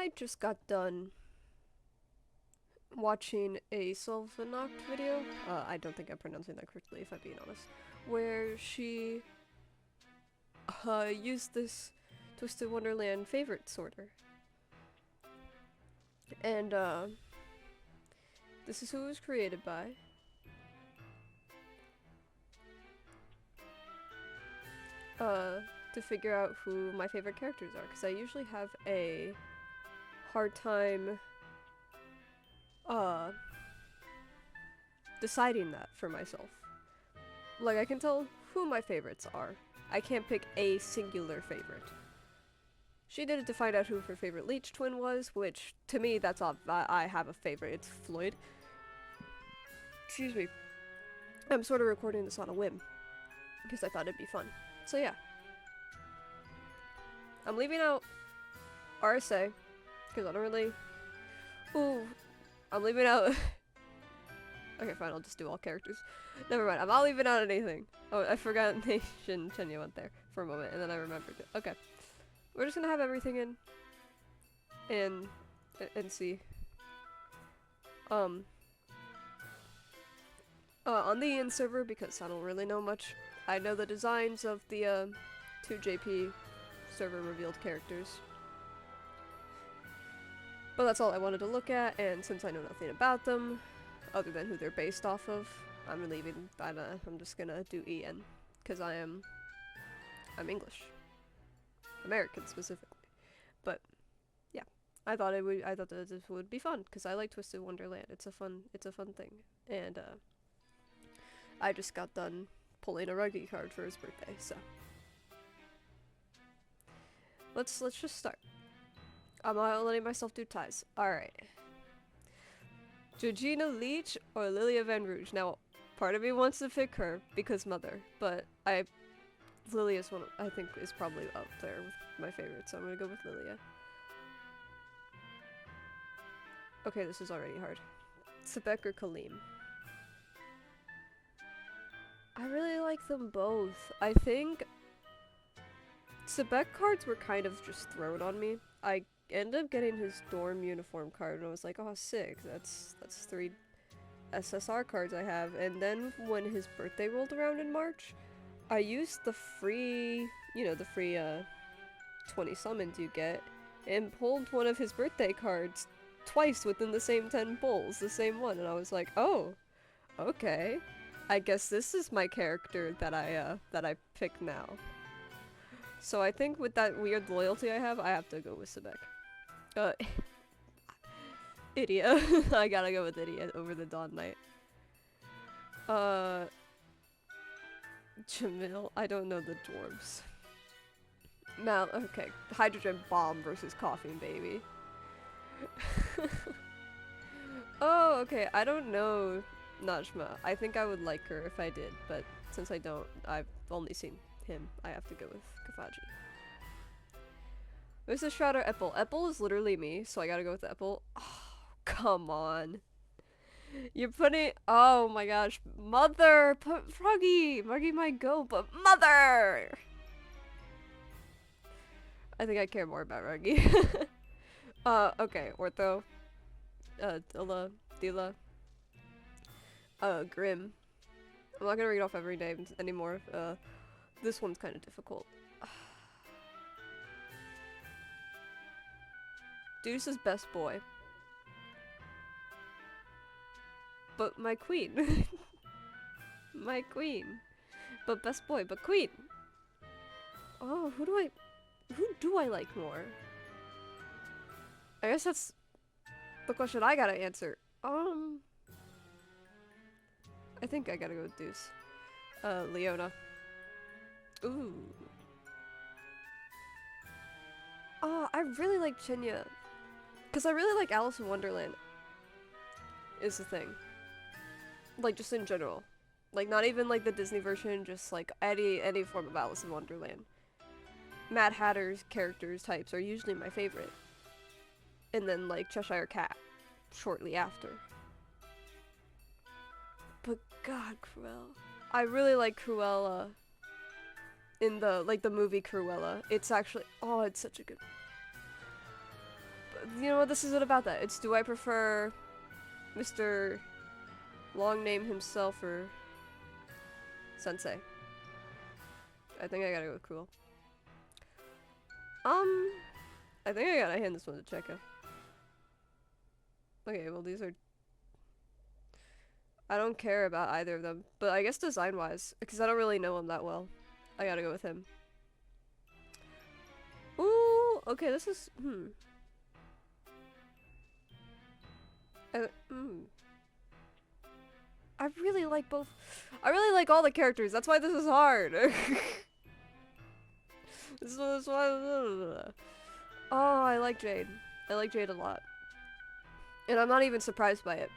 I just got done watching a Sylvanoct video. I don't think I'm pronouncing that correctly, if I'm being honest. Where she used this Twisted Wonderland favorite sorter. And this is who it was created by. To figure out who my favorite characters are, because I usually have a hard time deciding that for myself. Like, I can tell who my favorites are. I can't pick a singular favorite. She did it to find out who her favorite Leech twin was, which, to me, that's all. I have a favorite. It's Floyd. Excuse me. I'm sort of recording this on a whim, because I thought it'd be fun. So yeah. I'm leaving out RSA, because I don't really... Ooh. I'm leaving out... Okay, fine, I'll just do all characters. Never mind, I'm not leaving out anything. Oh, I forgot Nation Chenya went there for a moment, and then I remembered it. Okay. We're just gonna have everything in. And see. On the in server, because I don't really know much, I know the designs of the 2JP server revealed characters. But that's all I wanted to look at, and since I know nothing about them, other than who they're based off of, I'm leaving. I'm just gonna do EN, because I'm English, American specifically. But yeah, I thought that this would be fun because I like Twisted Wonderland. It's a fun thing, and I just got done pulling a rugby card for his birthday, so let's just start. I'm not letting myself do ties. All right. Georgina Leach or Lilia Van Rouge. Now, part of me wants to pick her because mother, but Lilia's one I think is probably up there with my favorite, so I'm gonna go with Lilia. Okay, this is already hard. Sebek or Kaleem? I really like them both. I think Sebek cards were kind of just thrown on me. I ended up getting his dorm uniform card and I was like, oh sick, that's 3 SSR cards I have. And then when his birthday rolled around in March, I used the free, the free 20 summons you get, and pulled one of his birthday cards twice within the same 10 pulls, the same one, and I was like, oh, okay. I guess this is my character that I pick now. So I think with that weird loyalty I have to go with Sebek. Idia. I gotta go with Idia over the Dawn Knight. Jamil. I don't know the dwarves. Mal. Okay. Hydrogen Bomb versus Coughing Baby. Oh, okay. I don't know Najma. I think I would like her if I did, but since I don't, I've only seen him. I have to go with Kafaji. Mrs. Shrouder Epple. Epple is literally me, so I gotta go with Epple. Oh, come on. You're putting- oh my gosh. Mother! Put Froggy! Froggy might go, but Mother! I think I care more about Ruggy. Okay. Ortho. Dila. Grim. I'm not gonna read off every name anymore. This one's kind of difficult. Deuce is best boy. But my queen. My queen. But best boy, but queen. Oh, who do I like more? I guess that's the question I gotta answer. I think I gotta go with Deuce. Leona. Ooh. Oh, I really like Chenya. Because I really like Alice in Wonderland. Is the thing. Like, just in general. Like, not even like the Disney version, just like any form of Alice in Wonderland. Mad Hatter's characters types are usually my favorite. And then like Cheshire Cat shortly after. But God, Cruella. I really like Cruella in the movie Cruella. It's actually, oh, it's such a good... you know what? This isn't about that. It's do I prefer Mr. Long Name himself or Sensei? I think I gotta go with Cruel. I think I gotta hand this one to Cheka. Okay, well these are... I don't care about either of them, but I guess design-wise, because I don't really know him that well, I gotta go with him. Ooh, okay, this is... I really like both. I really like all the characters, that's why this is hard. This is why... Oh, I like Jade. I like Jade a lot. And I'm not even surprised by it.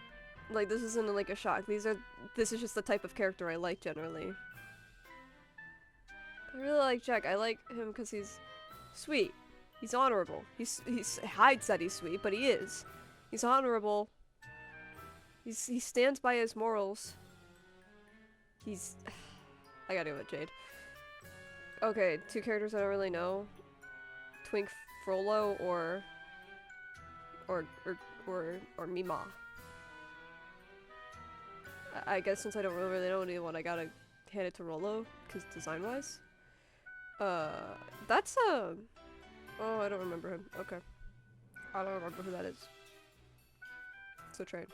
Like, this isn't like a shock. This is just the type of character I like generally. I really like Jack. I like him because he's sweet. He's honorable. He hides that he's sweet, but he is. He's honorable. He stands by his morals. He's... I gotta go with Jade. Okay, two characters I don't really know. Twink Frollo or Mima. I guess since I don't really know anyone, I gotta hand it to Rollo, because design-wise. That's a... Oh, I don't remember him. Okay. I don't remember who that is. So Train.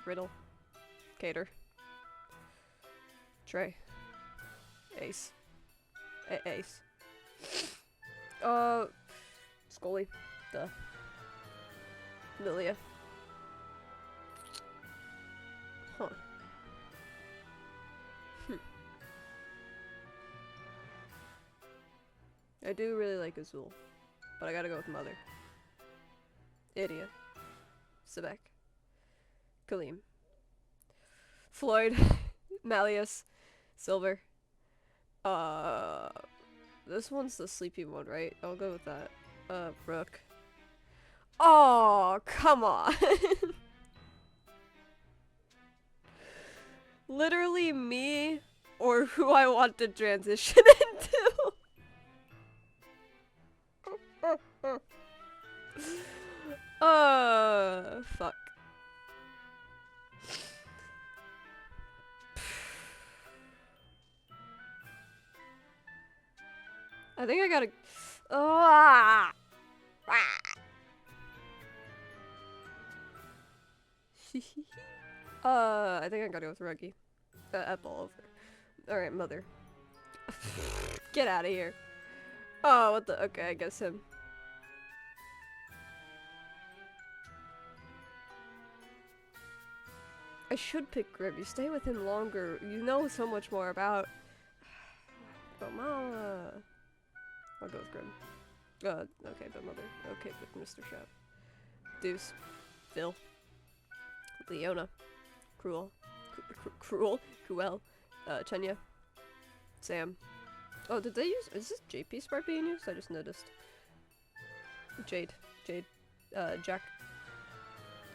Riddle. Cater. Trey. Ace. Ace. Scully. Duh. Lilia. Huh. I do really like Azul, but I gotta go with Mother. Idia. Sebek. Kaleem. Floyd. Malleus. Silver. This one's the sleepy one, right? I'll go with that. Rook. Oh, come on! Literally me, or who I want to transition into. Fuck. I think I gotta... I think I gotta go with Ruggy. Apple over. Alright, Mother. Get out of here. Oh, what the... Okay, I guess him. I should pick Grim. You stay with him longer. You know so much more about... But Mama... I'll go with Grim. Okay, but Mother. Okay, but Mr. Shep. Deuce. Phil. Leona. Cruel. Cruel. Chenya. Sam. Oh, did they use... Is this JP Spark being used? I just noticed. Jade. Jack.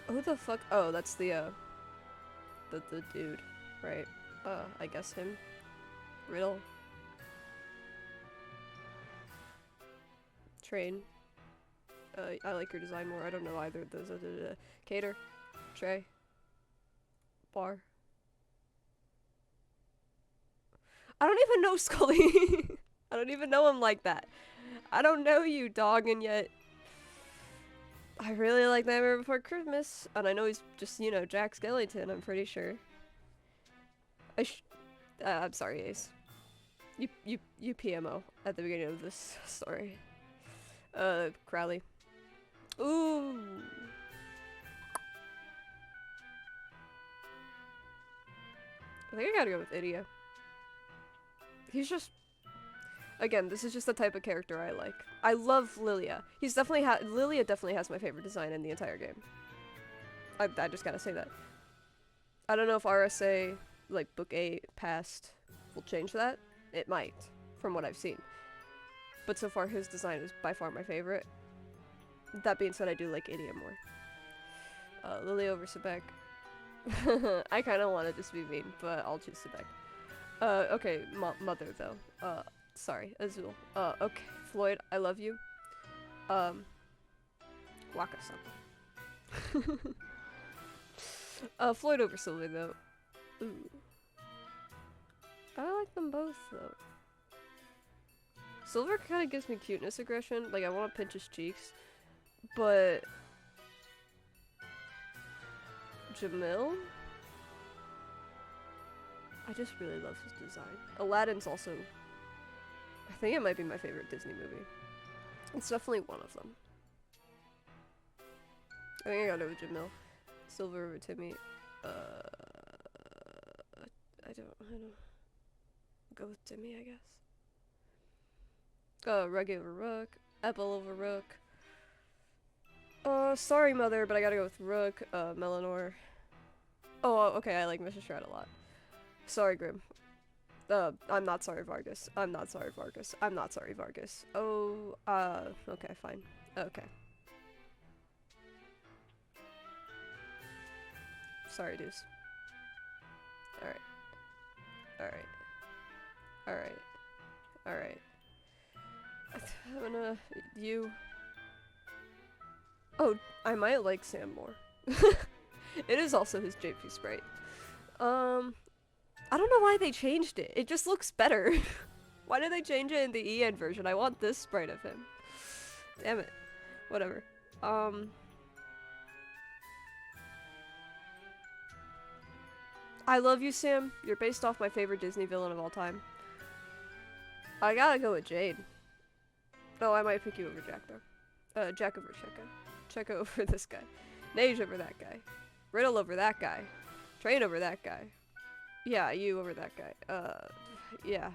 Who the fuck? Oh, that's the dude. Right. I guess him. Riddle. Train. I like your design more. I don't know either of those. Cater. Trey. Bar. I don't even know Scully. I don't even know him like that. I don't know you, dog, and yet I really like Nightmare Before Christmas, and I know he's just, you know, Jack Skellington, I'm pretty sure. I'm sorry, Ace. You PMO at the beginning of this story. Crowley. Ooh. I think I gotta go with Idia. He's just... Again, this is just the type of character I like. I love Lilia. Lilia definitely has my favorite design in the entire game. I just gotta say that. I don't know if RSA, like, Book 8 past will change that. It might, from what I've seen. But so far, his design is by far my favorite. That being said, I do like Idia more. Lilia over Sebek. I kind of want to just be mean, but I'll choose Sebek. Okay, Mother, though. Sorry, Azul. Okay, Floyd, I love you. Waka-sama. Floyd over Sylvie though. Ooh. I like them both though. Silver kind of gives me cuteness aggression, like I want to pinch his cheeks, but Jamil? I just really love his design. Aladdin's also, I think it might be my favorite Disney movie. It's definitely one of them. I think I gotta go with Jamil. Silver over Timmy. I don't know. Go with Timmy, I guess. Ruggy over Rook. Apple over Rook. Sorry mother, but I gotta go with Rook. Melanor. Oh, okay, I like Mrs. Shroud a lot. Sorry, Grim. I'm not sorry, Vargas. I'm not sorry, Vargas. I'm not sorry, Vargas. Oh, okay, fine. Okay. Sorry, dudes. Alright. Alright. Alright. Alright. I'm gonna... You... Oh, I might like Sam more. It is also his JP sprite. I don't know why they changed it. It just looks better. Why did they change it in the EN version? I want this sprite of him. Damn it. Whatever. I love you, Sam. You're based off my favorite Disney villain of all time. I gotta go with Jade. Oh, I might pick you over Jack, though. Jack over Cheka. Cheka over this guy. Nage over that guy. Riddle over that guy. Train over that guy. Yeah, you over that guy. Yeah.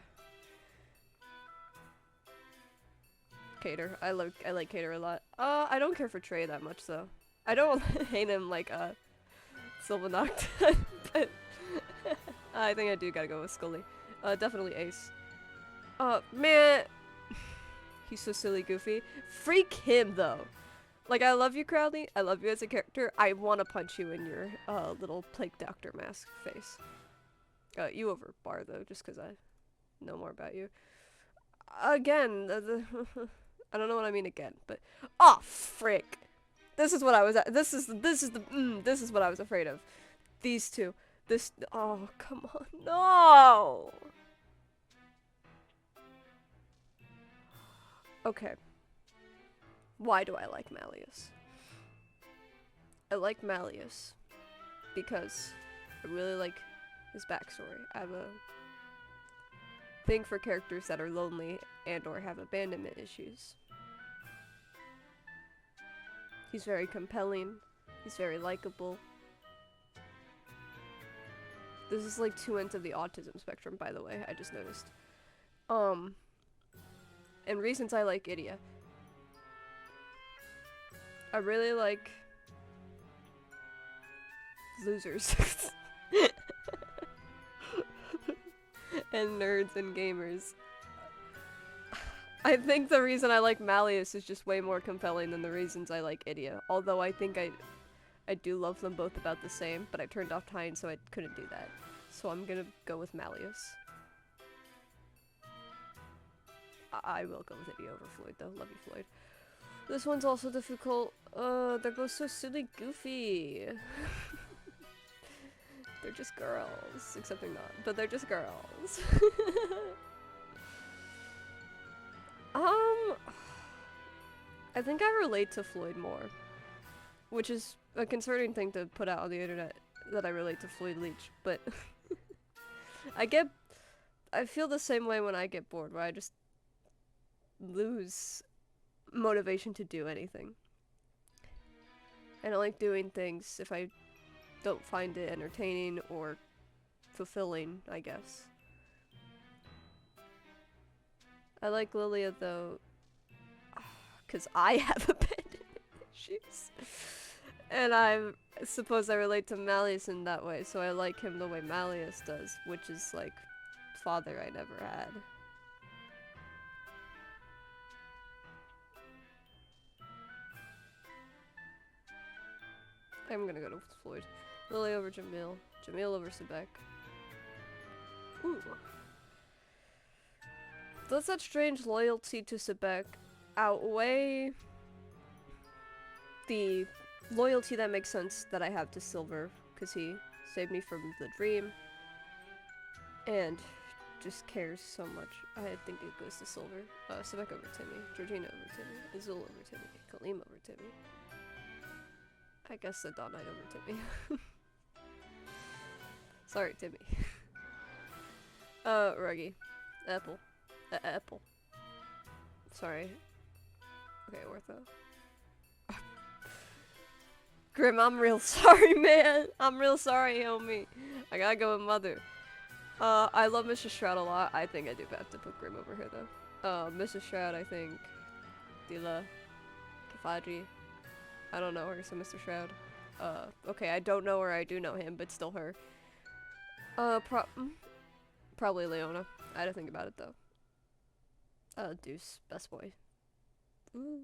Cater. I like Cater a lot. I don't care for Trey that much, though. I don't hate him like, Sylvanoct. But I think I do gotta go with Scully. Definitely Ace. Man. He's so silly goofy. Freak him, though. Like, I love you, Crowley. I love you as a character. I want to punch you in your, little plague doctor mask face. You over Bar, though, just because I know more about you. Again, I don't know what I mean again, but... Oh, frick! This is what I was... This is what I was afraid of. These two. This... Oh, come on. No! Okay. Why do I like Malleus? I like Malleus because I really like his backstory. I have a thing for characters that are lonely and or have abandonment issues. He's very compelling. He's very likable. This is like two ends of the autism spectrum, by the way, I just noticed. And reasons I like Idia. I really like losers. And nerds and gamers. I think the reason I like Malleus is just way more compelling than the reasons I like Idia. Although I think I do love them both about the same, but I turned off Tyne so I couldn't do that. So I'm gonna go with Malleus. I will go with Idia over Floyd though. Love you, Floyd. This one's also difficult. They're both so silly goofy. They're just girls. Except they're not. But they're just girls. I think I relate to Floyd more. Which is a concerning thing to put out on the internet, that I relate to Floyd Leach. But I feel the same way when I get bored, where I just lose motivation to do anything. I don't like doing things if I don't find it entertaining or fulfilling, I guess. I like Lilia though, because I have abandonment issues. And I suppose I relate to Malleus in that way, so I like him the way Malleus does, which is like father I never had. I'm gonna go to Floyd. Lily over Jamil. Jamil over Sebek. Ooh. Does that strange loyalty to Sebek outweigh the loyalty that makes sense that I have to Silver, because he saved me from the dream, and just cares so much. I think it goes to Silver. Sebek over Timmy, Georgina over Timmy, Azul over Timmy, Kaleem over Timmy. I guess the Dawn Knight over Timmy. Sorry, Timmy. Ruggy. Apple. Apple. Sorry. Okay, Ortho. Grim, I'm real sorry, man. I'm real sorry, homie. I gotta go with Mother. I love Mrs. Shroud a lot. I think I do have to put Grim over here, though. Mrs. Shroud, I think. Dila. Kafaji. I don't know her, so Mr. Shroud. Okay, I don't know her, I do know him, but still her. Probably Leona. I had to think about it, though. Deuce. Best boy. Ooh.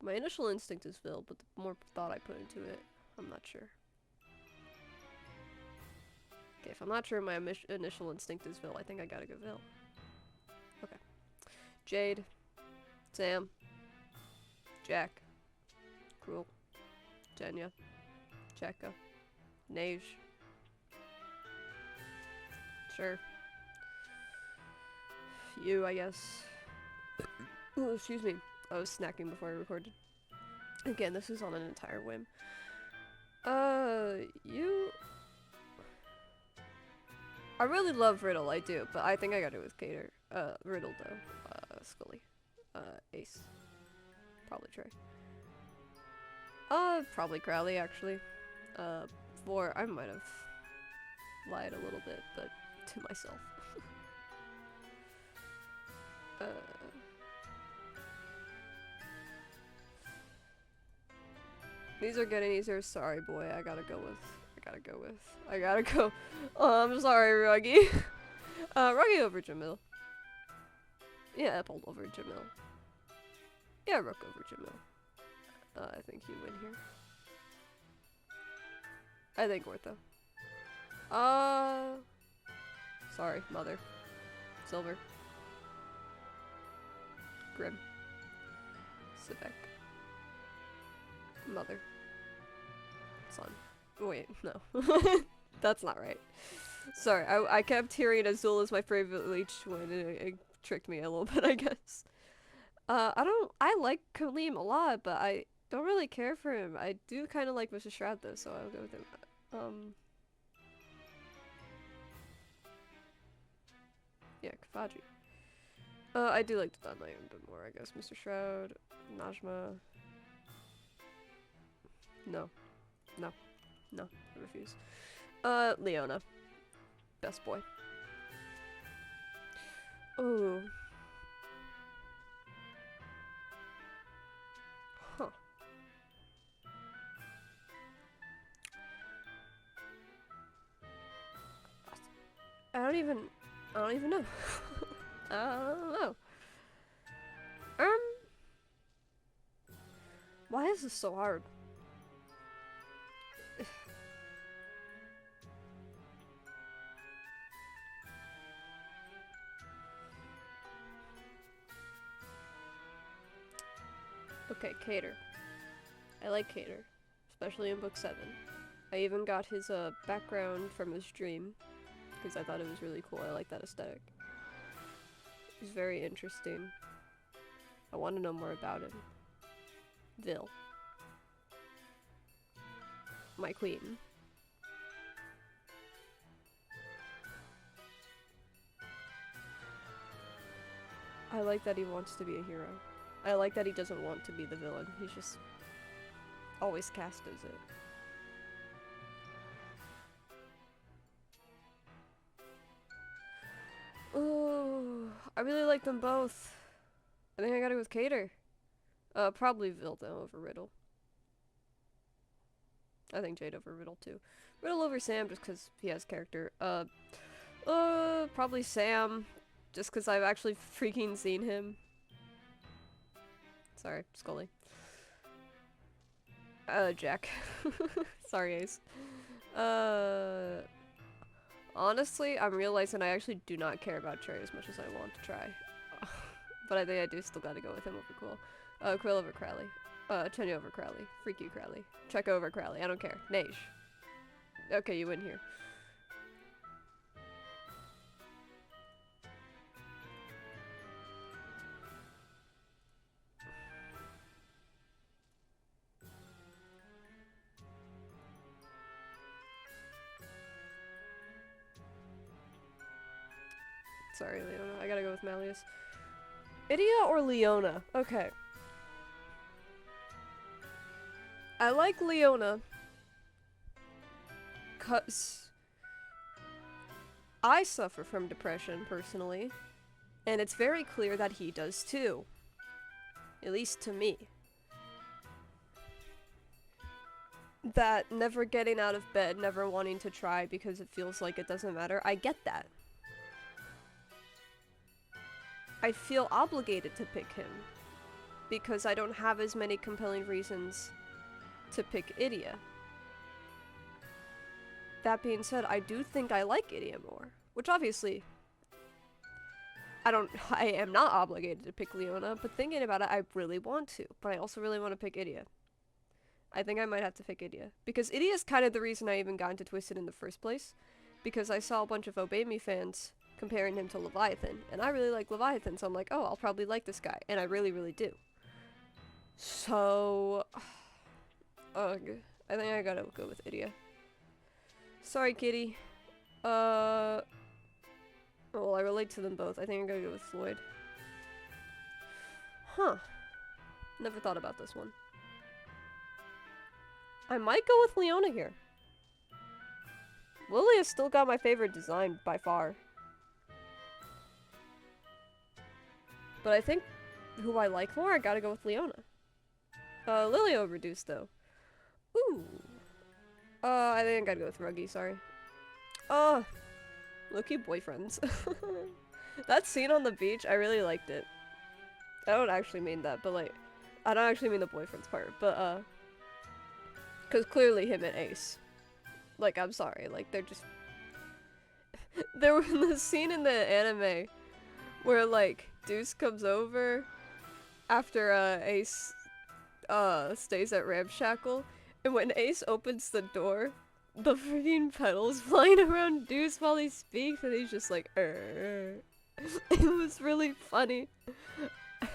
My initial instinct is Vil, but the more thought I put into it, I'm not sure. Okay, if I'm not sure my initial instinct is Vil, I think I gotta go Vil. Okay. Jade. Sam. Jack. Cruel. Jenya. Cheka. Nage. Sure. You, I guess. Oh, excuse me. I was snacking before I recorded. Again, this is on an entire whim. You... I really love Riddle, I do, but I think I gotta go with Cater. Riddle, though. Scully. Ace. Probably Trey. Probably Crowley, actually. I might have lied a little bit, but to myself. These are getting easier. Sorry, boy. I gotta go. Oh, I'm sorry, Ruggy. Ruggy over Jamil. Yeah, Apple over Jamil. Yeah, Rook over Jamil. I think you win here. I think Ortho. Sorry, Mother. Silver. Grim. Sebek. Mother. Son. Wait, no. That's not right. Sorry, I kept hearing Azul as my favorite leech when it tricked me a little bit, I guess. I like Kaleem a lot, but I don't really care for him. I do kind of like Mr. Shroud though, so I'll go with him. Yeah, Kafaji. I do like the Dawn Knight a bit more, I guess. Mr. Shroud, Najma. No. No. No. I refuse. Leona. Best boy. Ooh. Huh. I don't even know. I don't know. Why is this so hard? Okay, Cater. I like Cater, especially in book 7. I even got his background from his dream, because I thought it was really cool. I like that aesthetic. He's very interesting. I want to know more about him. Vil. My queen. I like that he wants to be a hero. I like that he doesn't want to be the villain. He's just always cast as it. Oh, I really like them both. I think I gotta go with Cater. Probably Vil though over Riddle. I think Jade over Riddle too. Riddle over Sam just because he has character. Probably Sam, just because I've actually freaking seen him. Sorry, Scully. Jack. Sorry, Ace. Honestly, I'm realizing I actually do not care about Trey as much as I want to try. But I think I do still gotta go with him over Quill. Quill over Crowley. Chenya over Crowley. Freak you, Crowley. Check over Crowley. I don't care. Naish. Okay, you win here. Sorry, Leona. I gotta go with Malleus. Idia or Leona? Okay. I like Leona. 'Cause I suffer from depression, personally. And it's very clear that he does too. At least to me. That never getting out of bed, never wanting to try because it feels like it doesn't matter. I get that. I feel obligated to pick him because I don't have as many compelling reasons to pick Idia. That being said, I do think I like Idia more, which obviously I am not obligated to pick Leona, but thinking about it, I really want to, but I also really want to pick Idia. I think I might have to pick Idia, because Idia is kind of the reason I even got into Twisted in the first place, because I saw a bunch of Obey Me fans comparing him to Leviathan, and I really like Leviathan, so I'm like, oh, I'll probably like this guy, and I really, really do. So, ugh, I think I gotta go with Idia. Sorry, kitty. Well, I relate to them both. I think I'm gonna go with Floyd. Huh. Never thought about this one. I might go with Leona here. Lily has still got my favorite design by far. But I think who I like more, I gotta go with Leona. Lily overdosed though. Ooh. I think I gotta go with Ruggy, sorry. Low-key boyfriends. That scene on the beach, I really liked it. I don't actually mean that, but like, I don't actually mean the boyfriends part, but cause clearly him and Ace. Like, I'm sorry, like, they're just... There was the scene in the anime where, like, Deuce comes over after, Ace, stays at Ramshackle, and when Ace opens the door, the freaking petals flying around Deuce while he speaks, and he's just like, It was really funny.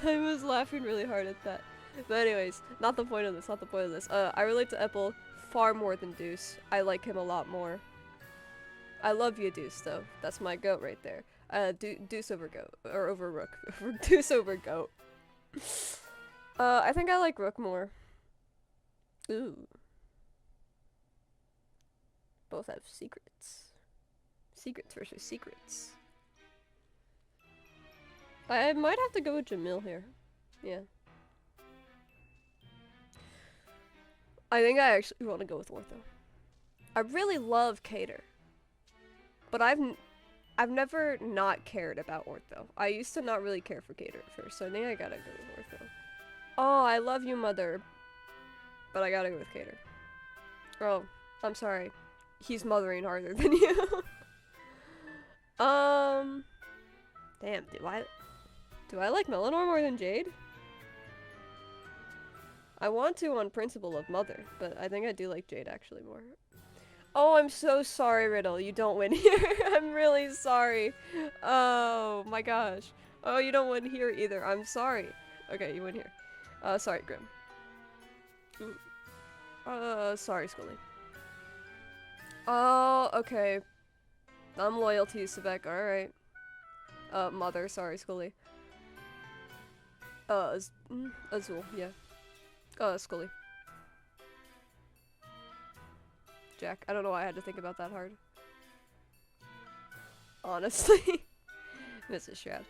I was laughing really hard at that. But anyways, not the point of this, not the point of this. I relate to Epple far more than Deuce. I like him a lot more. I love you, Deuce, though. That's my goat right there. Deuce over goat. Or over Rook. Deuce over goat. I think I like Rook more. Ooh. Both have secrets. Secrets versus secrets. I might have to go with Jamil here. Yeah. I think I actually want to go with Ortho. I really love Cater. But I've never not cared about Ortho. I used to not really care for Cater at first, so I think I gotta go with Ortho. Oh, I love you, Mother. But I gotta go with Cater. Oh, I'm sorry. He's mothering harder than you. Damn, do I like Melanor more than Jade? I want to on principle of Mother, but I think I do like Jade actually more. Oh, I'm so sorry, Riddle. You don't win here. I'm really sorry. Oh my gosh. Oh, you don't win here either. I'm sorry. Okay, you win here. Sorry, Grim. Ooh. Sorry, Scully. Oh, okay. I'm loyal to you, Sebek. Alright. Mother. Sorry, Scully. Azul. Yeah. Scully. Jack. I don't know why I had to think about that hard. Honestly. Mrs. Shroud.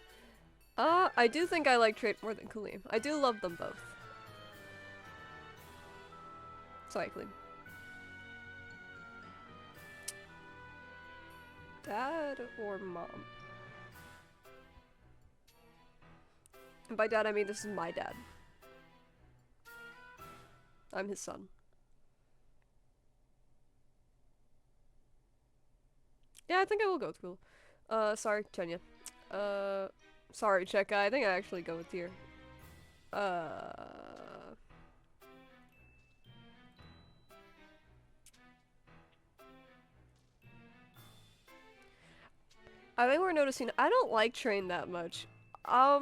I do think I like Trait more than Kaleem. I do love them both. Sorry, Kaleem. Dad or mom? And by dad, I mean this is my dad. I'm his son. Yeah, I think I will go with Cool. Sorry, Chenya. Sorry, Cheka. I think I actually go with Deer. I think we're noticing I don't like Train that much. I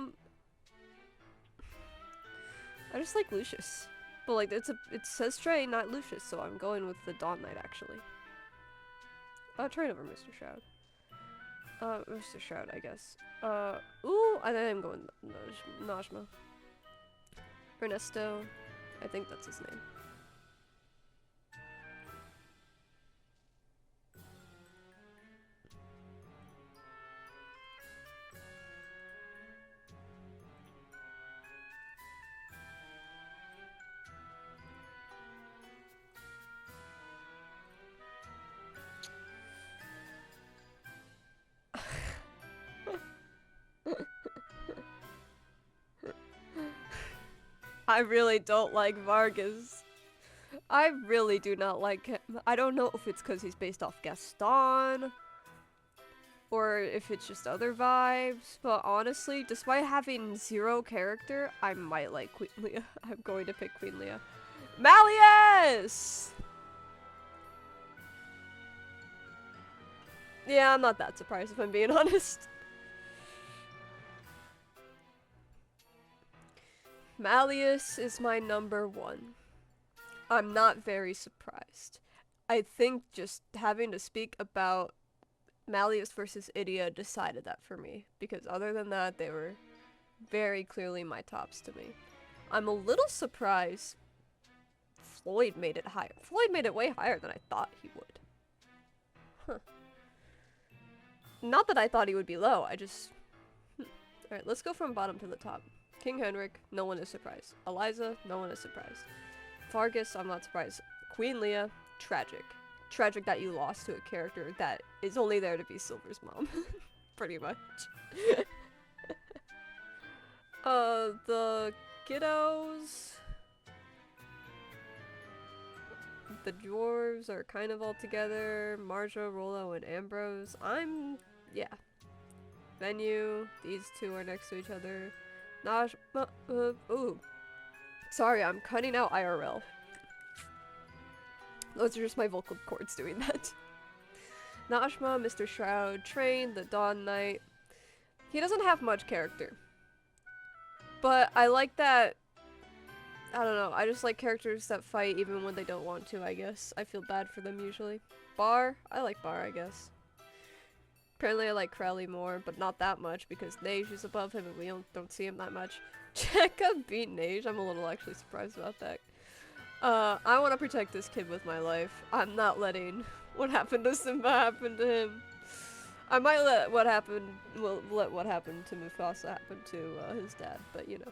just like Lucius. But like it says Train, not Lucius, so I'm going with the Dawn Knight actually. Train over Mr. Shroud. Mr. Shroud, I guess. Ooh, I think I'm going Najma. Ernesto. I think that's his name. I really don't like Vargas. I really do not like him. I don't know if it's because he's based off Gaston, or if it's just other vibes, but honestly, despite having zero character, I might like Queen Leah. I'm going to pick Queen Leah. Malleus! Yeah, I'm not that surprised if I'm being honest. Malleus is my number 1. I'm not very surprised. I think just having to speak about Malleus versus Idia decided that for me, because other than that, they were very clearly my tops to me. I'm a little surprised Floyd made it higher. Floyd made it way higher than I thought he would. Huh. Not that I thought he would be low, I just... Alright, let's go from bottom to the top. King Henrik, no one is surprised. Eliza, no one is surprised. Vargas, I'm not surprised. Queen Leah, tragic. Tragic that you lost to a character that is only there to be Silver's mom. Pretty much. The kiddos... The dwarves are kind of all together. Marja, Rollo, and Ambrose. Yeah. Venue, these two are next to each other. Ooh. Sorry, I'm cutting out IRL. Those are just my vocal cords doing that. Najma, Mr. Shroud, Train, the Dawn Knight. He doesn't have much character. But I like that... I don't know, I just like characters that fight even when they don't want to, I guess. I feel bad for them usually. Bar? I like Bar, I guess. Apparently I like Crowley more, but not that much because Nage is above him and we don't see him that much. Cheka beat Nage, I'm a little actually surprised about that. I want to protect this kid with my life. I'm not letting what happened to Simba happen to him. I might let what happened to Mufasa happen to his dad, but you know.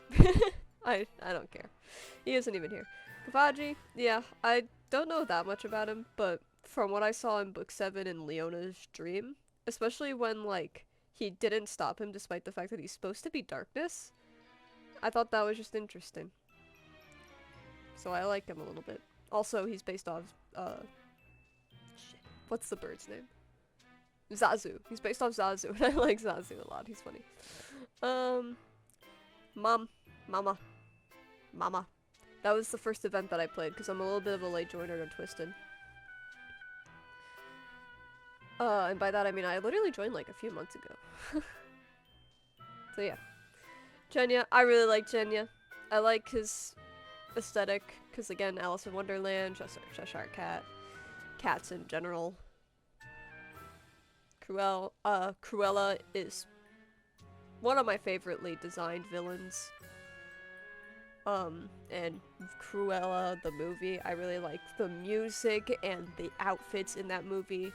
I don't care. He isn't even here. Kavaji, yeah, I don't know that much about him, but from what I saw in Book 7 in Leona's dream, especially when, like, he didn't stop him despite the fact that he's supposed to be darkness, I thought that was just interesting. So I like him a little bit. Also, he's based off, shit, what's the bird's name? Zazu. He's based off Zazu, and I like Zazu a lot. He's funny. Mama. That was the first event that I played, because I'm a little bit of a late joiner to Twisted. And by that I mean I literally joined like a few months ago. So yeah. Jenya, I really like Jenya. I like his aesthetic, because again, Alice in Wonderland, Cheshire Cat, cats in general. Cruella is one of my favoritely designed villains. And Cruella, the movie, I really like the music and the outfits in that movie.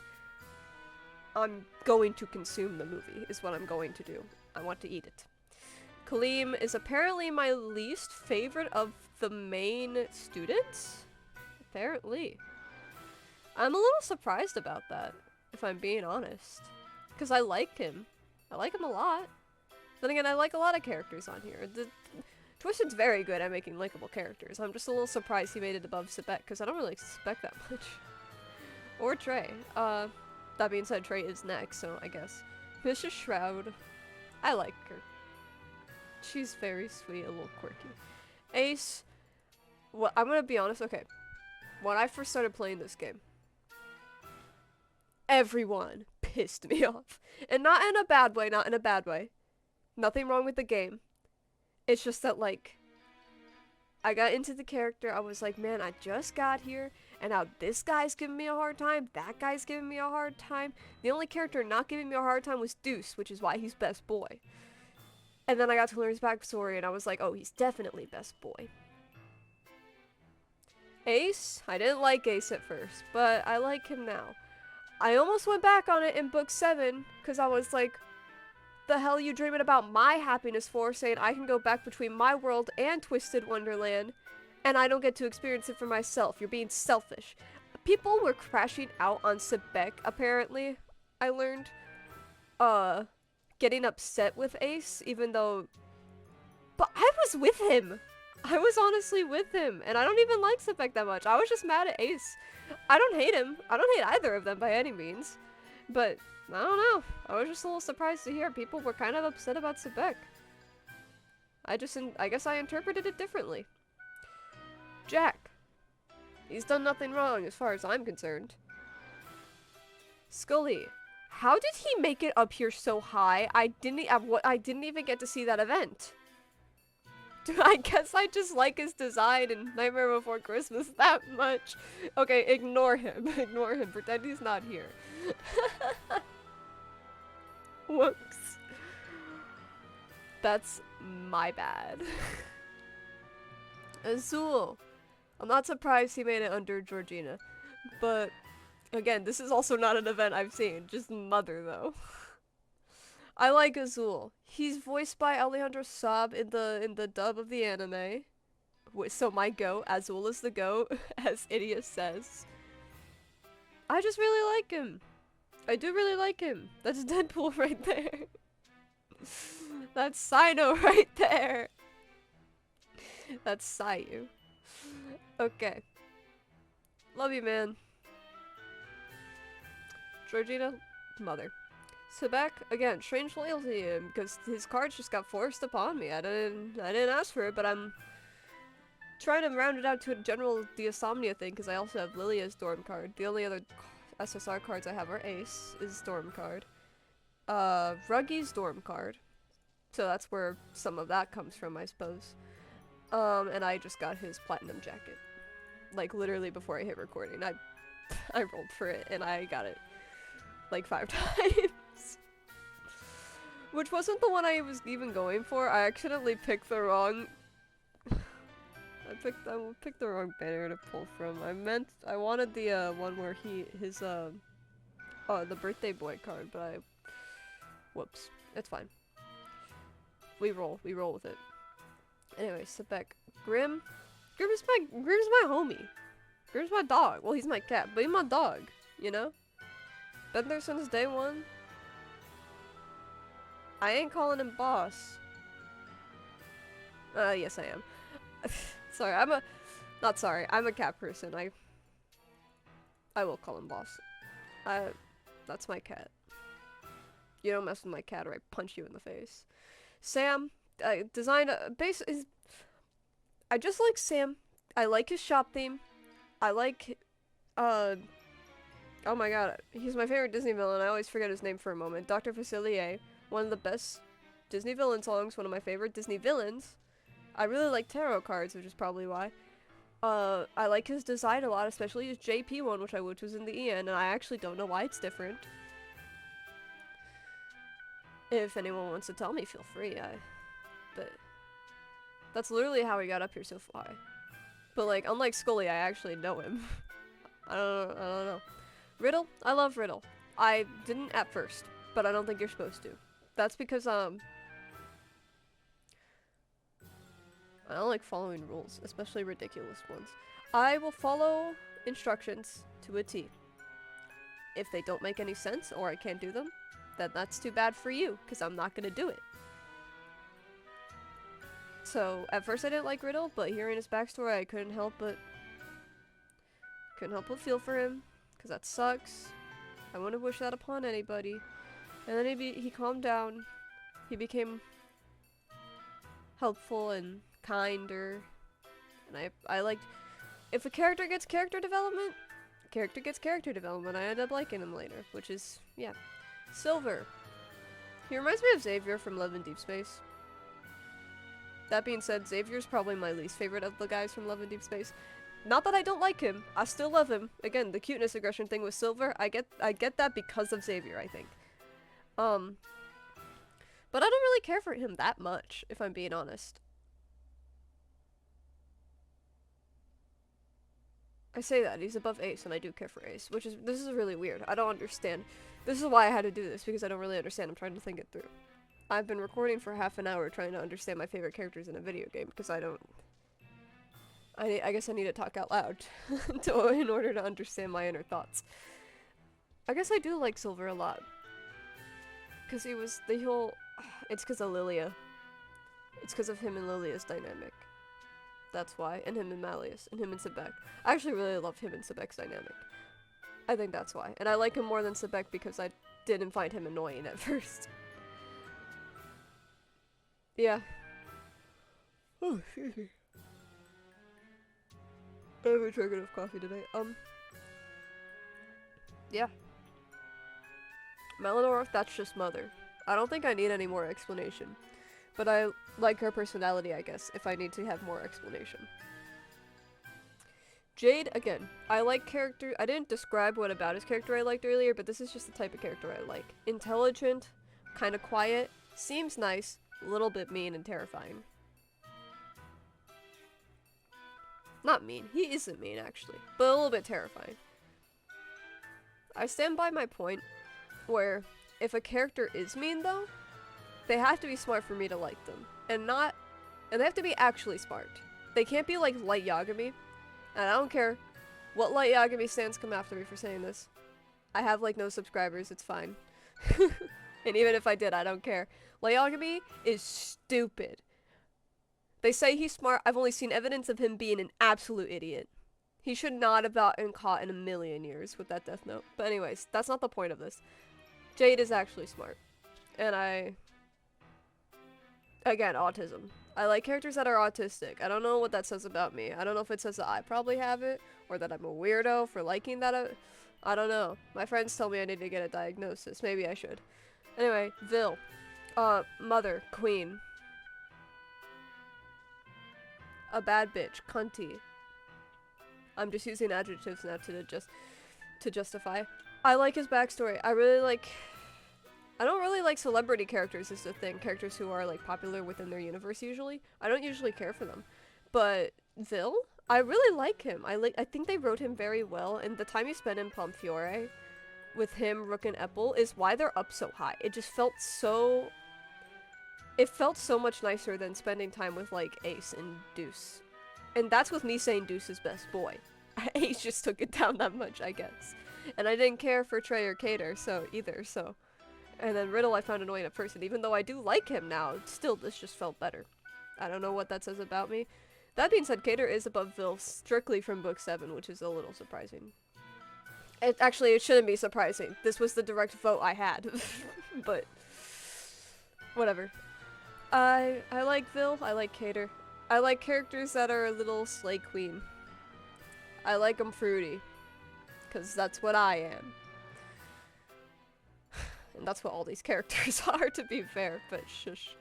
I'm going to consume the movie, is what I'm going to do. I want to eat it. Kaleem is apparently my least favorite of the main students? Apparently. I'm a little surprised about that, if I'm being honest. Because I like him. I like him a lot. Then again, I like a lot of characters on here. Twisted's very good at making likable characters. I'm just a little surprised he made it above Sebek, because I don't really expect that much. Or Trey. That being said, Trey is next, so I guess. Mrs. Shroud. I like her. She's very sweet, a little quirky. Ace. Well, I'm gonna be honest, okay. When I first started playing this game, everyone pissed me off. And not in a bad way, not in a bad way. Nothing wrong with the game. It's just that, like, I got into the character, I was like, man, I just got here, and now this guy's giving me a hard time, that guy's giving me a hard time. The only character not giving me a hard time was Deuce, which is why he's best boy. And then I got to learn his backstory, and I was like, oh, he's definitely best boy. Ace? I didn't like Ace at first, but I like him now. I almost went back on it in book 7, because I was like, the hell are you dreaming about my happiness for, saying I can go back between my world and Twisted Wonderland, and I don't get to experience it for myself. You're being selfish. People were crashing out on Sebek, apparently, I learned. Getting upset with Ace, even though... But I was with him! I was honestly with him, and I don't even like Sebek that much. I was just mad at Ace. I don't hate him. I don't hate either of them by any means. But... I don't know. I was just a little surprised to hear people were kind of upset about Sebek. I guess I interpreted it differently. Jack. He's done nothing wrong as far as I'm concerned. Scully. How did he make it up here so high? I didn't even get to see that event. I guess I just like his design in Nightmare Before Christmas that much. Okay, ignore him. Ignore him. Pretend he's not here. Whoops. That's my bad. Azul. I'm not surprised he made it under Georgina. But, again, this is also not an event I've seen. Just Mother, though. I like Azul. He's voiced by Alejandro Saab in the dub of the anime. So my goat, Azul is the goat, as Idiot says. I just really like him. I do really like him. That's Deadpool right there. That's Sino right there. That's Sayu. Okay. Love you, man. Georgina, Mother. Sebek, again, strange loyalty to him, because his cards just got forced upon me. I didn't ask for it, but I'm trying to round it out to a general Diasomnia thing, because I also have Lilia's Storm card. The only other SSR cards I have are Ace, is Storm card. Ruggy's Storm card. So that's where some of that comes from, I suppose. And I just got his Platinum jacket. Like, literally before I hit recording. I rolled for it, and I got it, like, 5 times. Which wasn't the one I was even going for. I accidentally picked the wrong... I picked the wrong banner to pull from. I wanted the one where the birthday boy card, but whoops. It's fine. We roll with it. Anyway, Sebek. Grim is my homie. Grim's my dog. Well, he's my cat, but he's my dog, you know? Been there since day one. I ain't calling him boss. Yes I am. Sorry, I'm a cat person. I will call him boss. That's my cat. You don't mess with my cat or I punch you in the face. Sam, designed base is. I just like Sam. I like his shop theme. I like, oh my god, he's my favorite Disney villain. I always forget his name for a moment. Dr. Facilier, one of the best Disney villain songs. One of my favorite Disney villains. I really like tarot cards, which is probably why. I like his design a lot, especially his JP one, which was in the EN, and I actually don't know why it's different. If anyone wants to tell me, feel free. But that's literally how he got up here so far. But like, unlike Scully, I actually know him. I don't know. Riddle? I love Riddle. I didn't at first, but I don't think you're supposed to. That's because, I don't like following rules, especially ridiculous ones. I will follow instructions to a T. If they don't make any sense, or I can't do them, then that's too bad for you, because I'm not gonna do it. So, at first I didn't like Riddle, but hearing his backstory, I couldn't help but feel for him, because that sucks. I wouldn't wish that upon anybody. And then he calmed down, he became helpful and kinder, and I liked, if a character gets character development, I end up liking him later, which is, yeah. Silver. He reminds me of Xavier from Love in Deep Space. That being said, Xavier's probably my least favorite of the guys from Love in Deep Space. Not that I don't like him. I still love him. Again, the cuteness aggression thing with Silver, I get that because of Xavier, I think. But I don't really care for him that much, if I'm being honest. I say that, he's above Ace, and I do care for Ace, this is really weird. I don't understand. This is why I had to do this, because I don't really understand. I'm trying to think it through. I've been recording for half an hour trying to understand my favorite characters in a video game, because I guess I need to talk out loud in order to understand my inner thoughts. I guess I do like Silver a lot. Because he was the whole... It's because of Lilia. It's because of him and Lilia's dynamic. That's why. And him and Malleus. And him and Sebek. I actually really love him and Sebek's dynamic. I think that's why. And I like him more than Sebek because I didn't find him annoying at first. Yeah. Oh, excuse me. I haven't drank enough coffee today. Yeah. Melanor, that's just Mother. I don't think I need any more explanation. But I like her personality, I guess, if I need to have more explanation. Jade, again, I like character. I didn't describe what about his character I liked earlier, but this is just the type of character I like. Intelligent, kind of quiet, seems nice, a little bit mean and terrifying. Not mean. He isn't mean, actually, but a little bit terrifying. I stand by my point where if a character is mean, though, they have to be smart for me to like them. And they have to be actually smart. They can't be like Light Yagami. And I don't care what Light Yagami stands come after me for saying this. I have like no subscribers, it's fine. And even if I did, I don't care. Light Yagami is stupid. They say he's smart. I've only seen evidence of him being an absolute idiot. He should not have gotten caught in a million years with that Death Note. But anyways, that's not the point of this. Jade is actually smart. And again, autism. I like characters that are autistic. I don't know what that says about me. I don't know if it says that I probably have it, or that I'm a weirdo for liking that. I don't know. My friends tell me I need to get a diagnosis. Maybe I should. Anyway, Vil. Mother. Queen. A bad bitch. Cunty. I'm just using adjectives now to justify. I like his backstory. I don't really like celebrity characters is the thing. Characters who are like popular within their universe usually. I don't usually care for them. But Vil, I really like him. I think they wrote him very well, and the time you spent in Pomfiore with him, Rook, and Epple is why they're up so high. It just felt so... It felt so much nicer than spending time with like Ace and Deuce. And that's with me saying Deuce is best boy. Ace just took it down that much, I guess. And I didn't care for Trey or Cater, either. And then Riddle I found annoying at first, and even though I do like him now, still this just felt better. I don't know what that says about me. That being said, Cater is above Vil strictly from Book 7, which is a little surprising. It shouldn't be surprising. This was the direct vote I had. But, whatever. I like Vil, I like Cater. I like characters that are a little Slay Queen. I like them fruity. Because that's what I am. And that's what all these characters are, to be fair, but shush.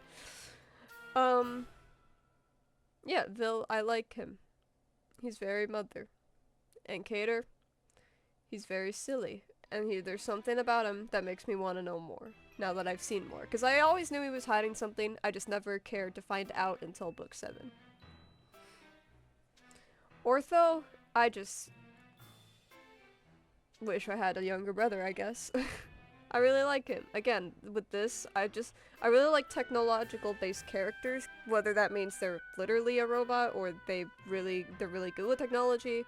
Yeah, Vil, I like him. He's very Mother. And Cater, he's very silly. And there's something about him that makes me want to know more, now that I've seen more. Because I always knew he was hiding something, I just never cared to find out until Book 7. Ortho, I just wish I had a younger brother, I guess. I really like him. Again, with this, I really like technological based characters, whether that means they're literally a robot or they're really good with technology.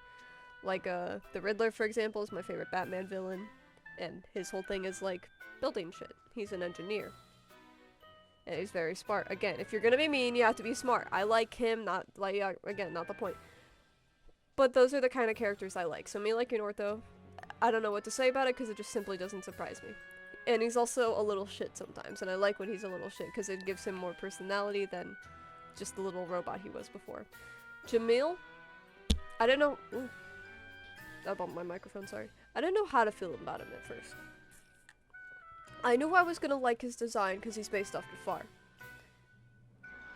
Like the Riddler, for example, is my favorite Batman villain, and his whole thing is like building shit. He's an engineer. And he's very smart. Again, if you're gonna be mean, you have to be smart. I like him, not the point. But those are the kind of characters I like. So me liking Ortho, I don't know what to say about it because it just simply doesn't surprise me. And he's also a little shit sometimes, and I like when he's a little shit because it gives him more personality than just the little robot he was before. Jamil, I didn't know... Ooh, I bumped my microphone, sorry. I didn't know how to feel about him at first. I knew I was gonna like his design because he's based off Jafar.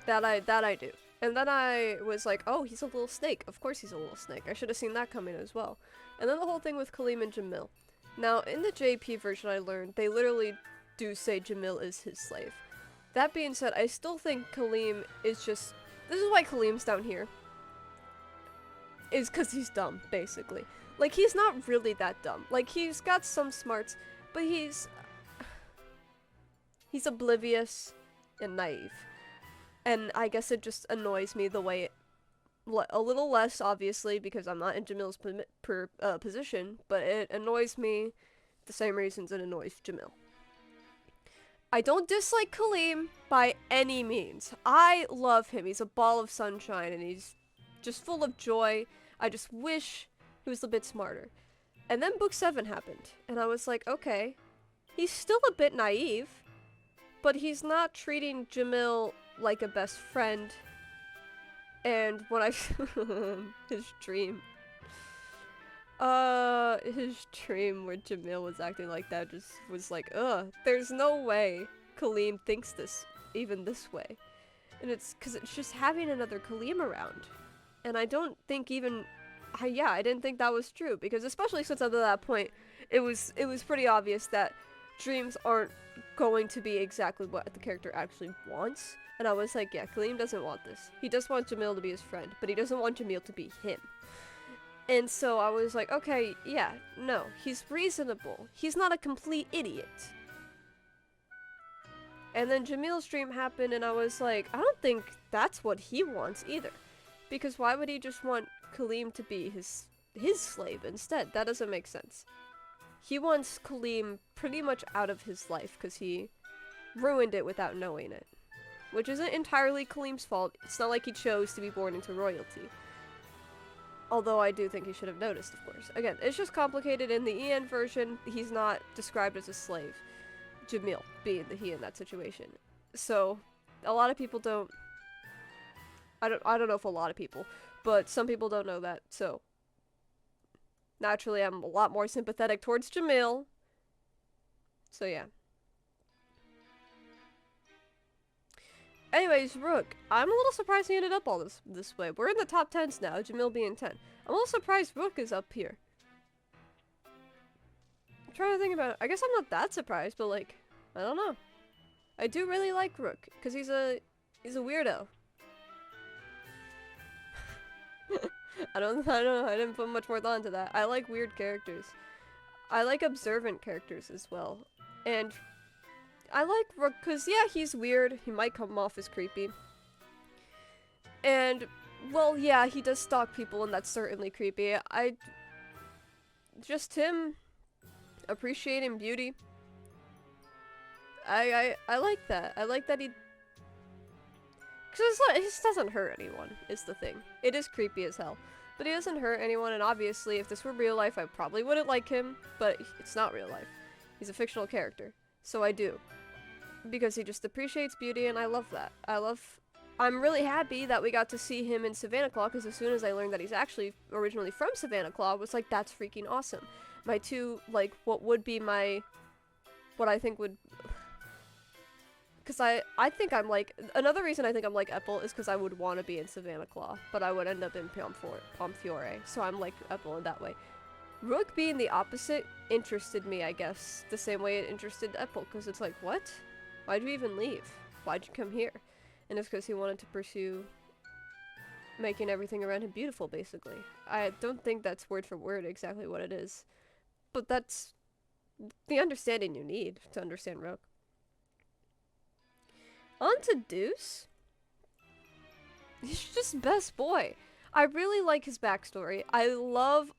That I do. And then I was like, oh, he's a little snake. Of course he's a little snake. I should have seen that coming as well. And then the whole thing with Kaleem and Jamil. Now, in the JP version I learned, they literally do say Jamil is his slave. That being said, I still think Kaleem is just... This is why Kaleem's down here. Is because he's dumb, basically. Like, he's not really that dumb. Like, he's got some smarts, but he's oblivious and naive. And I guess it just annoys me the way it... A little less, obviously, because I'm not in Jamil's position, but it annoys me the same reasons it annoys Jamil. I don't dislike Kaleem by any means. I love him. He's a ball of sunshine, and he's just full of joy. I just wish he was a bit smarter. And then Book 7 happened, and I was like, okay, he's still a bit naive, but he's not treating Jamil like a best friend. And when I his dream where Jamil was acting like that just was like, ugh, there's no way Kaleem thinks this even this way. And it's because it's just having another Kaleem around. And I don't think even I didn't think that was true, because especially since up to that point it was pretty obvious that dreams aren't going to be exactly what the character actually wants. And I was like, yeah, Kaleem doesn't want this. He does want Jamil to be his friend, but he doesn't want Jamil to be him. And so I was like, okay, yeah, no, he's reasonable. He's not a complete idiot. And then Jamil's dream happened, and I was like, I don't think that's what he wants either. Because why would he just want Kaleem to be his slave instead? That doesn't make sense. He wants Kaleem pretty much out of his life because he ruined it without knowing it. Which isn't entirely Kaleem's fault. It's not like he chose to be born into royalty. Although I do think he should have noticed, of course. Again, it's just complicated. In the EN version, he's not described as a slave. Jamil being the he in that situation. So, a lot of people don't... I don't know if a lot of people, but some people don't know that, so... Naturally, I'm a lot more sympathetic towards Jamil. So, yeah. Anyways, Rook. I'm a little surprised he ended up all this way. We're in the top 10s now, Jamil being 10. I'm a little surprised Rook is up here. I'm trying to think about it. I guess I'm not that surprised, but like, I don't know. I do really like Rook, because he's a weirdo. I don't know, I didn't put much more thought into that. I like weird characters. I like observant characters as well. And I like Rook because, yeah, he's weird. He might come off as creepy. And, well, yeah, he does stalk people, and that's certainly creepy. Just him appreciating beauty. I like that. I like that he... Because it just doesn't hurt anyone, is the thing. It is creepy as hell. But he doesn't hurt anyone, and obviously, if this were real life, I probably wouldn't like him. But it's not real life. He's a fictional character. So I do. Because he just appreciates beauty, and I love that. I'm really happy that we got to see him in Savannah Claw, because as soon as I learned that he's actually originally from Savannah Claw, I was like, that's freaking awesome. My two, like, what I think would... Because I think I'm like... Another reason I think I'm like Epple is because I would want to be in Savannah Claw, but I would end up in Pomfiore, so I'm like Epple in that way. Rook being the opposite interested me, I guess, the same way it interested Epple, because it's like, what? Why'd you even leave? Why'd you come here? And it's because he wanted to pursue making everything around him beautiful, basically. I don't think that's word for word exactly what it is, but that's the understanding you need to understand Rook. On to Deuce. He's just best boy. I really like his backstory. I love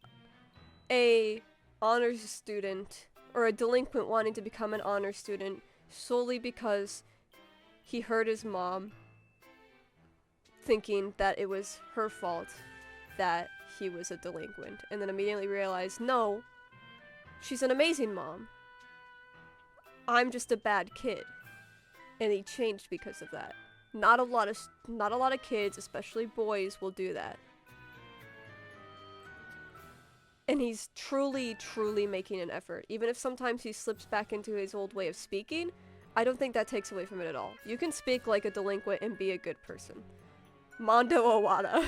a honors student, or a delinquent wanting to become an honors student solely because he heard his mom thinking that it was her fault that he was a delinquent, and then immediately realized, no, she's an amazing mom. I'm just a bad kid. And he changed because of that. Not a lot of kids, especially boys, will do that. And he's truly, truly making an effort. Even if sometimes he slips back into his old way of speaking, I don't think that takes away from it at all. You can speak like a delinquent and be a good person. Mondo Owada.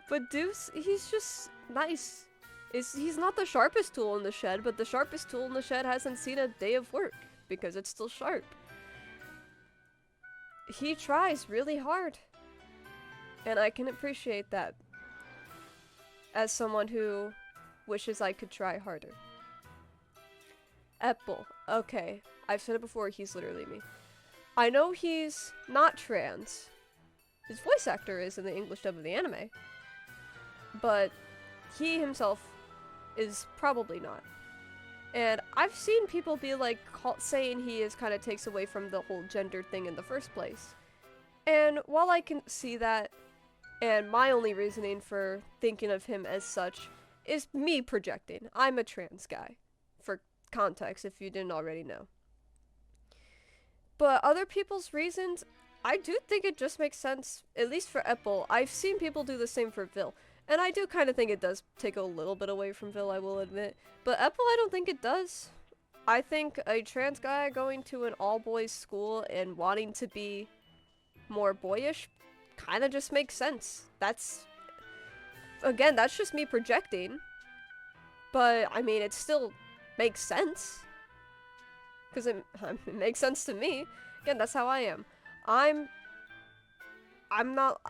But Deuce, he's just nice. He's not the sharpest tool in the shed, but the sharpest tool in the shed hasn't seen a day of work because it's still sharp. He tries really hard. And I can appreciate that as someone who wishes I could try harder. Apple. Okay, I've said it before, he's literally me. I know he's not trans. His voice actor is in the English dub of the anime. But he himself is probably not. And I've seen people be like saying he is kind of takes away from the whole gender thing in the first place. And while I can see that, and my only reasoning for thinking of him as such is me projecting. I'm a trans guy, for context if you didn't already know. But other people's reasons, I do think it just makes sense, at least for Apple. I've seen people do the same for Vil. And I do kind of think it does take a little bit away from Vil, I will admit. But Apple, I don't think it does. I think a trans guy going to an all-boys school and wanting to be more boyish kind of just makes sense. That's, again, that's just me projecting. But, I mean, it still makes sense. Because it makes sense to me. Again, that's how I am. I'm not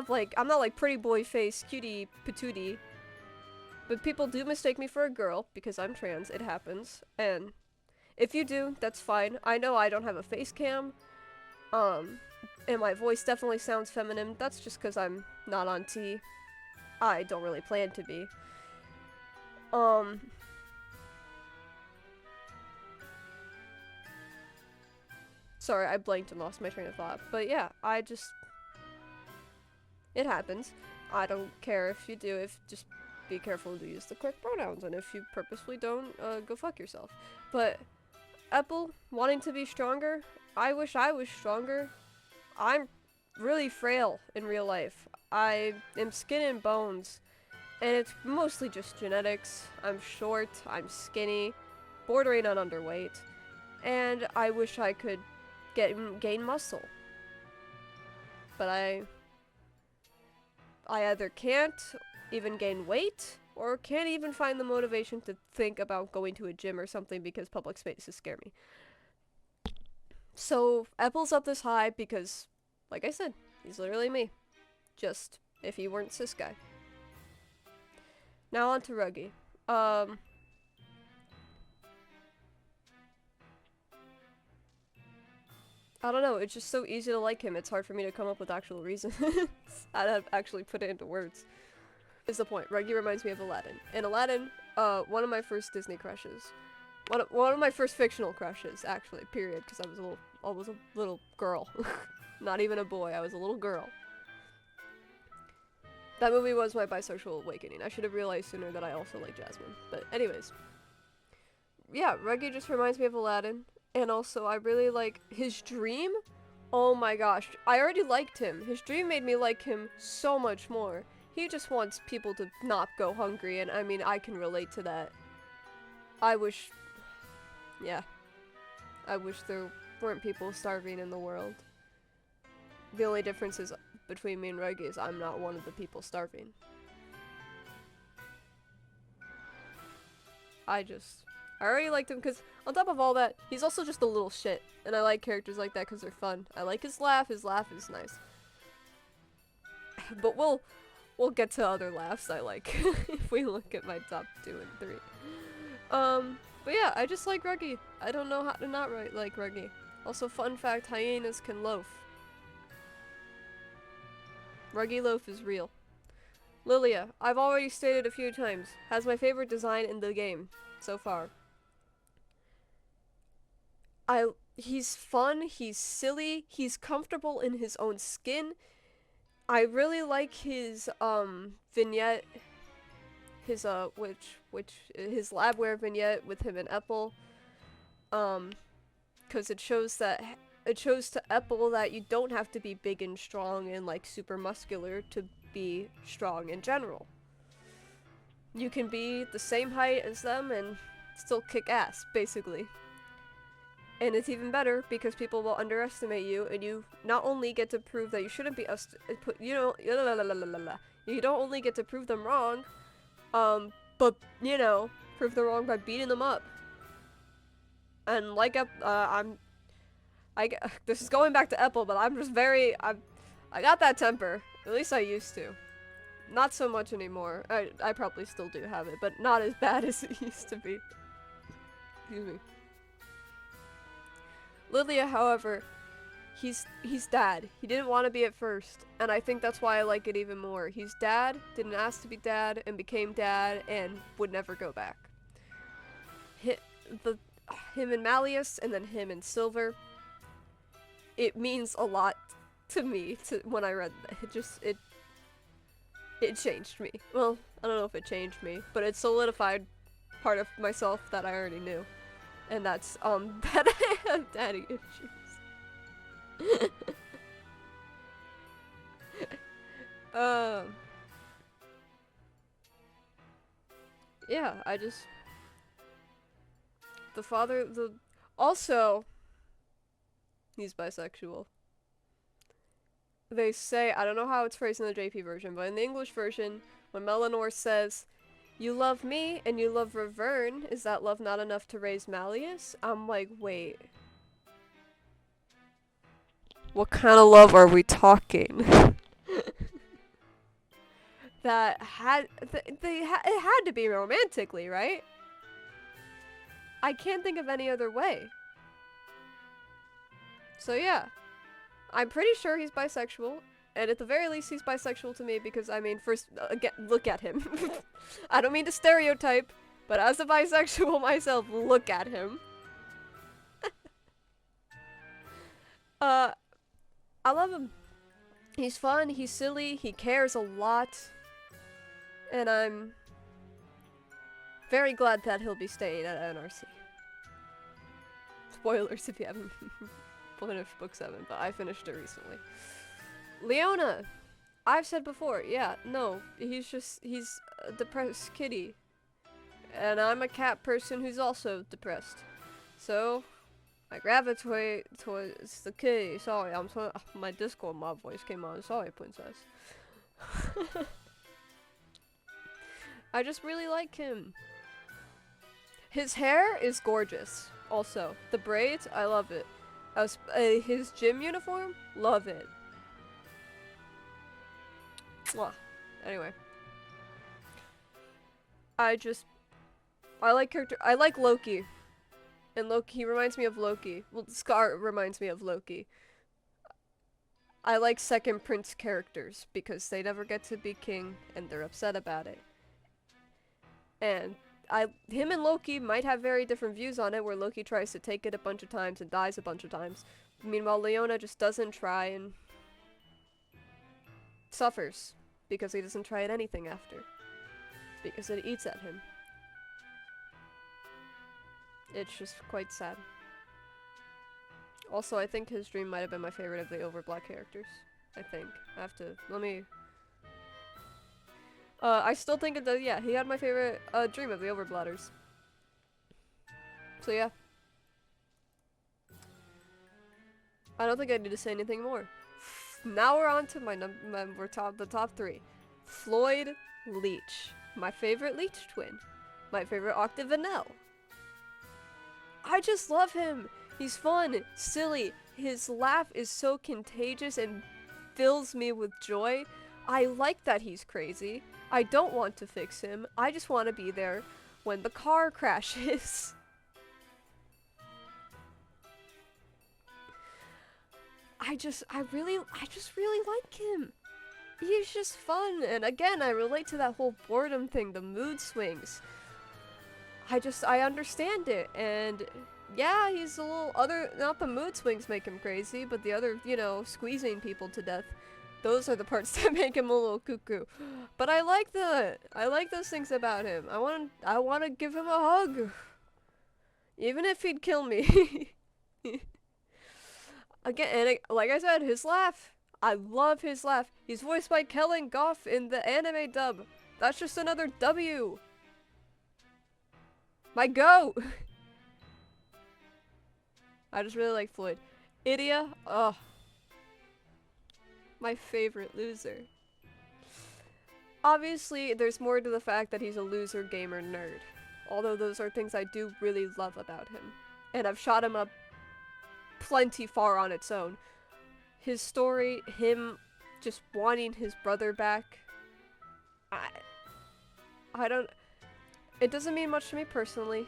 like pretty boy face, cutie patootie. But people do mistake me for a girl because I'm trans. It happens. And if you do, that's fine. I know I don't have a face cam. And my voice definitely sounds feminine. That's just because I'm not on T. I don't really plan to be. Sorry, I blanked and lost my train of thought. But yeah, it happens. I don't care if you do. Just be careful to use the correct pronouns. And if you purposefully don't, go fuck yourself. But Apple, wanting to be stronger, I wish I was stronger. I'm really frail in real life. I am skin and bones, and it's mostly just genetics. I'm short, I'm skinny, bordering on underweight, and I wish I could gain muscle. But I either can't even gain weight, or can't even find the motivation to think about going to a gym or something because public spaces scare me. So, Apple's up this high because, like I said, he's literally me. Just, if he weren't cis guy. Now on to Ruggy. I don't know, it's just so easy to like him, it's hard for me to come up with actual reasons. I'd actually put it into words. Is the point. Ruggy reminds me of Aladdin. In Aladdin, one of my first Disney crushes. One of my first fictional crushes, actually, period, because I was a little girl. Not even a boy, I was a little girl. That movie was my bisexual awakening. I should have realized sooner that I also like Jasmine. But anyways. Yeah, Ruggy just reminds me of Aladdin. And also, I really like his dream. Oh my gosh, I already liked him. His dream made me like him so much more. He just wants people to not go hungry, and I mean, I can relate to that. I wish there weren't people starving in the world. The only difference is between me and Ruggy is I'm not one of the people starving. I already liked him because, on top of all that, he's also just a little shit. And I like characters like that because they're fun. I like his laugh is nice. But we'll get to other laughs I like if we look at my top 2 and 3. But yeah, I just like Ruggy. I don't know how to not like Ruggy. Also, fun fact, hyenas can loaf. Ruggy loaf is real. Lilia, I've already stated a few times, has my favorite design in the game so far. He's fun, he's silly, he's comfortable in his own skin. I really like his vignette, his his labware vignette with him and Apple. Cause it shows to Apple that you don't have to be big and strong and like super muscular to be strong in general. You can be the same height as them and still kick ass, basically. And it's even better because people will underestimate you, and you not only get to prove that you shouldn't be you know, you don't only get to prove them wrong, but you know, prove them wrong by beating them up. And like this is going back to Apple, but I'm just I got that temper. At least I used to. Not so much anymore. I probably still do have it, but not as bad as it used to be. Excuse me. Lilia, however, he's dad. He didn't want to be at first, and I think that's why I like it even more. He's dad, didn't ask to be dad, and became dad, and would never go back. Him and Malleus, and then him and Silver. It means a lot to me when I read that. It changed me. Well, I don't know if it changed me, but it solidified part of myself that I already knew. And that's, that I have daddy issues. Yeah, also, he's bisexual. They say, I don't know how it's phrased in the JP version, but in the English version, when Melanor says, "You love me and you love Revern, is that love not enough to raise Malleus?" I'm like, wait. What kind of love are we talking? It had to be romantically, right? I can't think of any other way. So yeah. I'm pretty sure he's bisexual, and at the very least he's bisexual to me because, I mean, first, again, look at him. I don't mean to stereotype, but as a bisexual myself, look at him. I love him. He's fun, he's silly, he cares a lot, and I'm very glad that he'll be staying at NRC. Spoilers if you haven't finished book 7, but I finished it recently. Leona! I've said before, yeah, no, he's a depressed kitty. And I'm a cat person who's also depressed. So, I gravitate towards the kitty. Sorry, my Discord mob voice came on. Sorry, princess. I just really like him. His hair is gorgeous, also. The braids, I love it. His gym uniform, love it. Mwah. Anyway. I like Loki. And Loki, he reminds me of Loki. Well, Scar reminds me of Loki. I like second prince characters because they never get to be king and they're upset about it. And him and Loki might have very different views on it, where Loki tries to take it a bunch of times and dies a bunch of times. Meanwhile, Leona just doesn't try and suffers because he doesn't try at anything after. Because it eats at him. It's just quite sad. Also, I think his dream might have been my favorite of the Overblack characters. I think. Let me... I still think yeah, he had my favorite, dream of the Overbladders. So yeah. I don't think I need to say anything more. Now we're on to the top 3. Floyd Leech. My favorite Leech twin. My favorite Octavanel. I just love him. He's fun, silly. His laugh is so contagious and fills me with joy. I like that he's crazy. I don't want to fix him. I just want to be there when the car crashes. I just really like him. He's just fun, and again, I relate to that whole boredom thing, the mood swings. I understand it, and yeah, he's a little not the mood swings make him crazy, but the other, squeezing people to death. Those are the parts that make him a little cuckoo. But I like those things about him. I want to give him a hug. Even if he'd kill me. Again, and like I said, his laugh. I love his laugh. He's voiced by Kellen Goff in the anime dub. That's just another W. My goat. I just really like Floyd. Idia, ugh. My favorite loser. Obviously, there's more to the fact that he's a loser gamer nerd. Although those are things I do really love about him. And I've shot him up plenty far on its own. His story, him just wanting his brother back. I don't... It doesn't mean much to me personally.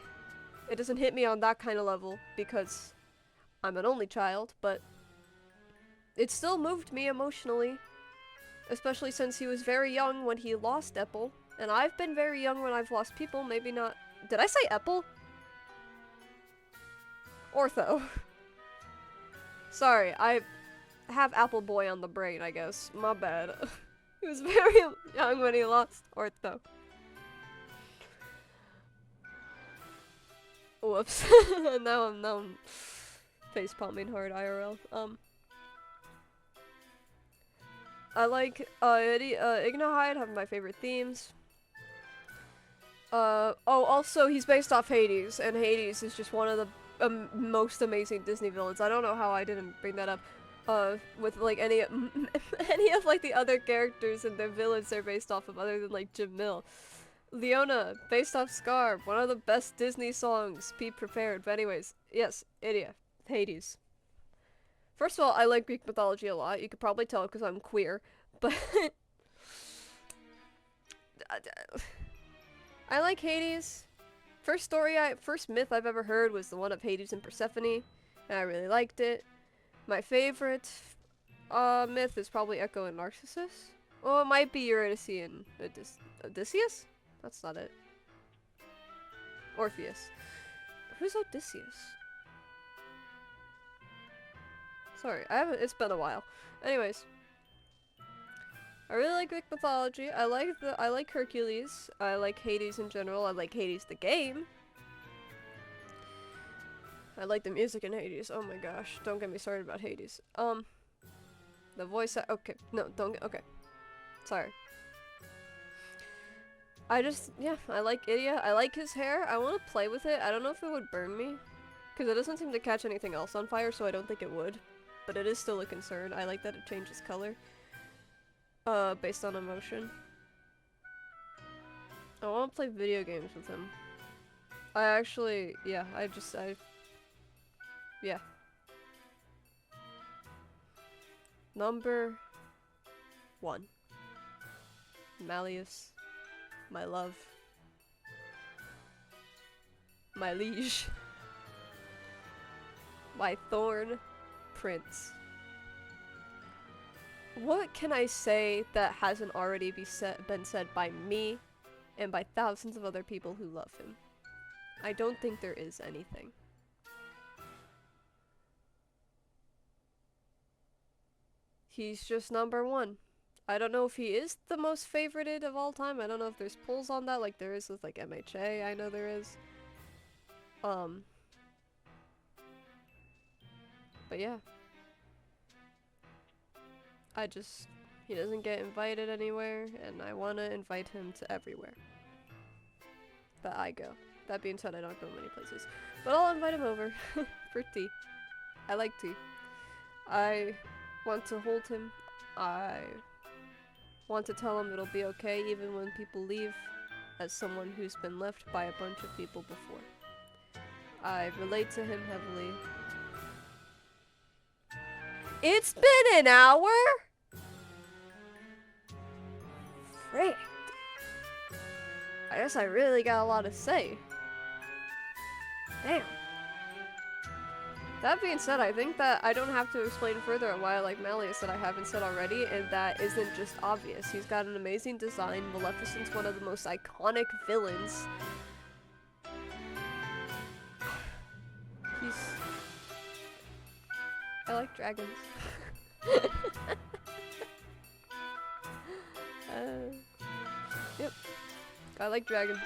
It doesn't hit me on that kind of level because I'm an only child, but it still moved me emotionally. Especially since he was very young when he lost Epple. And I've been very young when I've lost people, maybe not... Did I say Epple? Ortho. Sorry, I have Apple Boy on the brain, I guess. My bad. He was very young when he lost Ortho. Whoops. now I'm face palming hard IRL. I like Ignohide, have my favorite themes. Oh, also he's based off Hades, and Hades is just one of the most amazing Disney villains. I don't know how I didn't bring that up. With like any of like the other characters and their villains they're based off of, other than like Jim Mill. Leona, based off Scar, one of the best Disney songs. Be prepared. But anyways, yes, Idia, Hades. First of all, I like Greek mythology a lot. You could probably tell because I'm queer, but I like Hades. First myth I've ever heard was the one of Hades and Persephone, and I really liked it. My favorite myth is probably Echo and Narcissus. Oh, it might be Eurydice and Odysseus? That's not it. Orpheus. Who's Odysseus? Sorry, it's been a while. Anyways. I really like Greek mythology. I like Hercules. I like Hades in general. I like Hades the game. I like the music in Hades. Oh my gosh. Don't get me started about Hades. The voice okay. No, okay. Sorry. Yeah, I like Idia. I like his hair. I want to play with it. I don't know if it would burn me. Because it doesn't seem to catch anything else on fire, so I don't think it would. But it is still a concern. I like that it changes color. Based on emotion. I want to play video games with him. Yeah. Number 1. Malleus. My love. My liege. My thorn. Prince. What can I say that hasn't already been said by me and by thousands of other people who love him? I don't think there is anything. He's just number 1. I don't know if he is the most favorited of all time. I don't know if there's polls on that like there is with like MHA. I know there is. But yeah. He doesn't get invited anywhere, and I want to invite him to everywhere that I go. That being said, I don't go many places. But I'll invite him over for tea. I like tea. I want to hold him. I want to tell him it'll be okay even when people leave, as someone who's been left by a bunch of people before. I relate to him heavily. It's been an hour? Frick. I guess I really got a lot to say. Damn. That being said, I think that I don't have to explain further on why I like Malleus that I haven't said already, and that isn't just obvious. He's got an amazing design. Maleficent's one of the most iconic villains. I like dragons. Yep. I like dragons.